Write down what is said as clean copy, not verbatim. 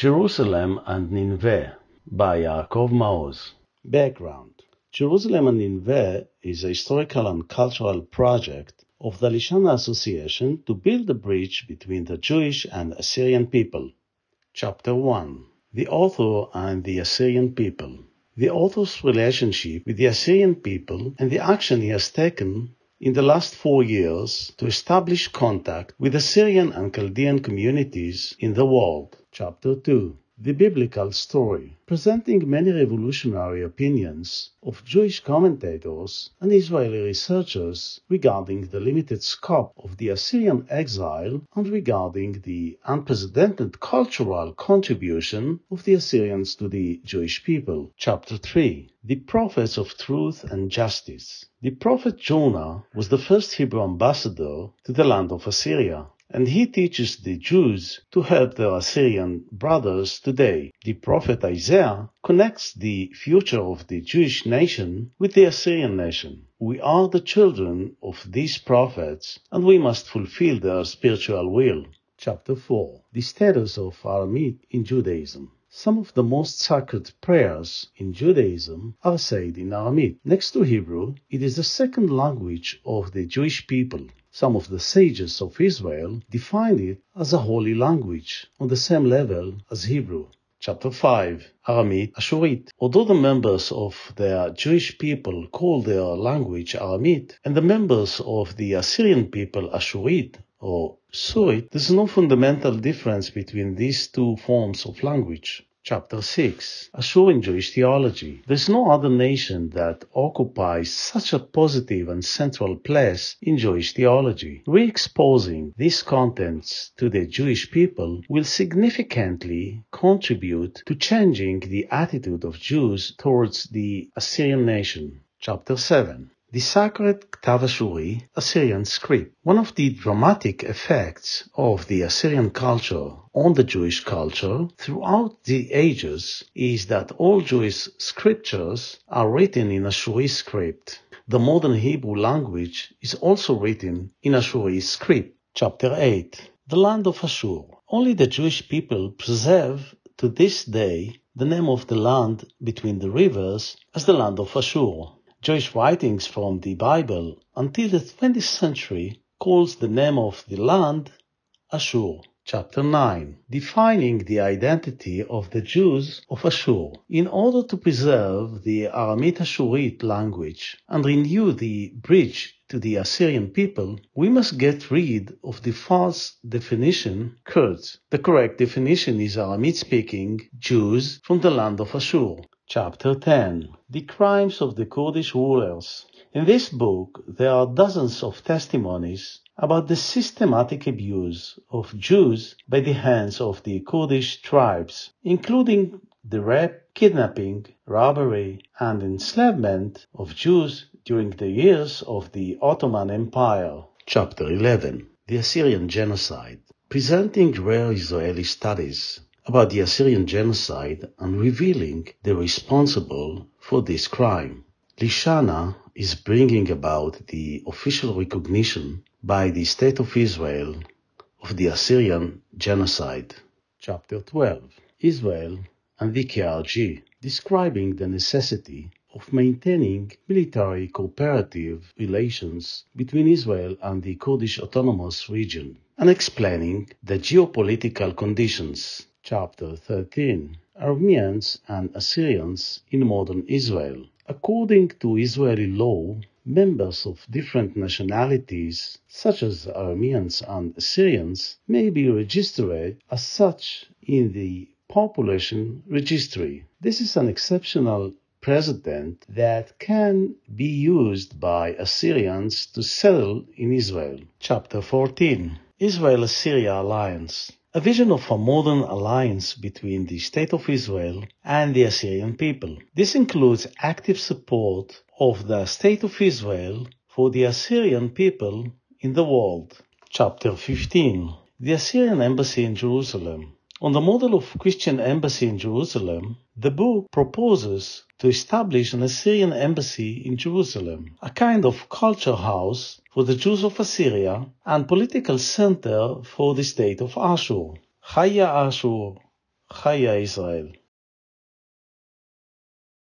Jerusalem and Nineveh by Yaacov Maoz. Background: Jerusalem and Nineveh is a historical and cultural project of the LISHANA Association to build a bridge between the Jewish and Assyrian people. Chapter 1. The author and the Assyrian people. The author's relationship with the Assyrian people and the action he has taken in the last 4 years to establish contact with Assyrian and Chaldean communities in the world. Chapter 2. The biblical story, presenting many revolutionary opinions of Jewish commentators and Israeli researchers regarding the limited scope of the Assyrian exile and regarding the unprecedented cultural contribution of the Assyrians to the Jewish people. Chapter 3. The prophets of truth and justice. The prophet Jonah was the first Hebrew ambassador to the land of Assyria, and he teaches the Jews to help their Assyrian brothers today. The prophet Isaiah connects the future of the Jewish nation with the Assyrian nation. We are the children of these prophets, and we must fulfill their spiritual will. Chapter 4. The status of Aramaic in Judaism. Some of the most sacred prayers in Judaism are said in Aramaic. Next to Hebrew, it is the second language of the Jewish people. Some of the sages of Israel define it as a holy language, on the same level as Hebrew. Chapter 5. Aramaic Assyrian. Although the members of the Jewish people call their language Aramaic, and the members of the Assyrian people Assyrian or Surit, there is no fundamental difference between these two forms of language. Chapter 6. Assyrian Jewish theology. There is no other nation that occupies such a positive and central place in Jewish theology. Re-exposing these contents to the Jewish people will significantly contribute to changing the attitude of Jews towards the Assyrian nation. Chapter 7. The sacred Ktav Ashuri, Assyrian script. One of the dramatic effects of the Assyrian culture on the Jewish culture throughout the ages is that all Jewish scriptures are written in Ashuri script. The modern Hebrew language is also written in Ashuri script. Chapter 8. The land of Ashur. Only the Jewish people preserve to this day the name of the land between the rivers as the land of Ashur. Jewish writings from the Bible until the 20th century calls the name of the land Ashur. Chapter 9. Defining the identity of the Jews of Ashur. In order to preserve the Aramaic Assyrian language and renew the bridge to the Assyrian people, we must get rid of the false definition, Kurds. The correct definition is Aramaic-speaking Jews from the land of Ashur. Chapter 10. The crimes of the Kurdish rulers. In this book, there are dozens of testimonies about the systematic abuse of Jews by the hands of the Kurdish tribes, including the rape, kidnapping, robbery, and enslavement of Jews during the years of the Ottoman Empire. Chapter 11. The Assyrian Genocide. Presenting rare Israeli studies about the Assyrian Genocide and revealing the responsible for this crime. LISHANA is bringing about the official recognition by the State of Israel of the Assyrian Genocide. Chapter 12. Israel and the KRG, describing the necessity of maintaining military cooperative relations between Israel and the Kurdish Autonomous Region, and explaining the geopolitical conditions. Chapter 13. Arameans and Assyrians in modern Israel. According to Israeli law, members of different nationalities, such as Arameans and Assyrians, may be registered as such in the population registry. This is an exceptional precedent that can be used by Assyrians to settle in Israel. Chapter 14. Israel-Assyria Alliance. A vision of a modern alliance between the State of Israel and the Assyrian people. This includes active support of the State of Israel for the Assyrian people in the world. Chapter 15. The Assyrian Embassy in Jerusalem. On the model of Christian embassy in Jerusalem, the book proposes to establish an Assyrian embassy in Jerusalem, a kind of culture house for the Jews of Assyria and political center for the state of Ashur. Chaya Ashur, Chaya Israel.